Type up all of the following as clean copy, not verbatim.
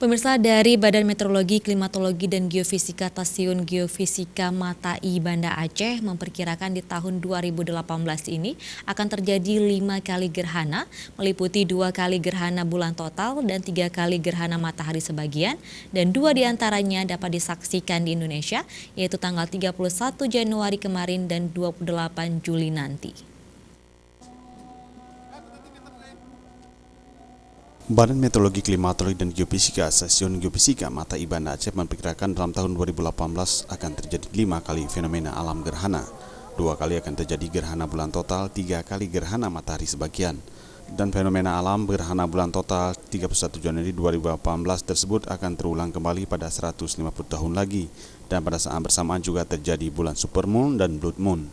Pemirsa, dari Badan Meteorologi, Klimatologi, dan Geofisika Stasiun Geofisika Matai Banda Aceh memperkirakan di tahun 2018 ini akan terjadi 5 kali gerhana, meliputi 2 kali gerhana bulan total dan 3 kali gerhana matahari sebagian, dan 2 diantaranya dapat disaksikan di Indonesia, yaitu tanggal 31 Januari kemarin dan 28 Juli nanti. Badan Meteorologi, Klimatologi, dan Geofisika Stasiun Geofisika Matai Banda Aceh memperkirakan dalam tahun 2018 akan terjadi 5 kali fenomena alam gerhana. 2 kali akan terjadi gerhana bulan total, 3 kali gerhana matahari sebagian. Dan fenomena alam gerhana bulan total 31 Januari 2018 tersebut akan terulang kembali pada 150 tahun lagi. Dan pada saat bersamaan juga terjadi bulan supermoon dan blood moon.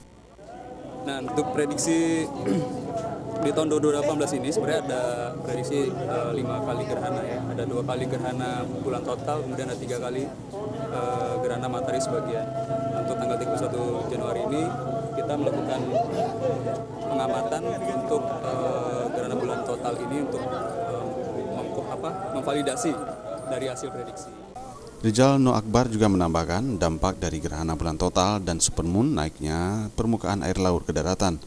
Nah, untuk prediksi di tahun 2018 ini sebenarnya ada prediksi 5 kali gerhana ya. Ada 2 kali gerhana bulan total, kemudian ada 3 kali gerhana matahari sebagian. Untuk tanggal 31 Januari ini kita melakukan pengamatan untuk gerhana bulan total ini untuk memvalidasi dari hasil prediksi. Rizal Nur Akbar juga menambahkan dampak dari gerhana bulan total dan supermoon naiknya permukaan air laut ke daratan.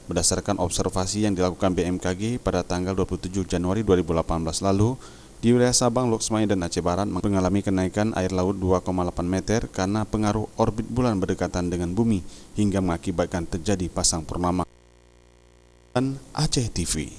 Berdasarkan observasi yang dilakukan BMKG pada tanggal 27 Januari 2018 lalu, di wilayah Sabang, Loks Maya, dan Aceh Barat mengalami kenaikan air laut 2,8 meter karena pengaruh orbit bulan berdekatan dengan bumi hingga mengakibatkan terjadi pasang purnama. Dan Aceh TV.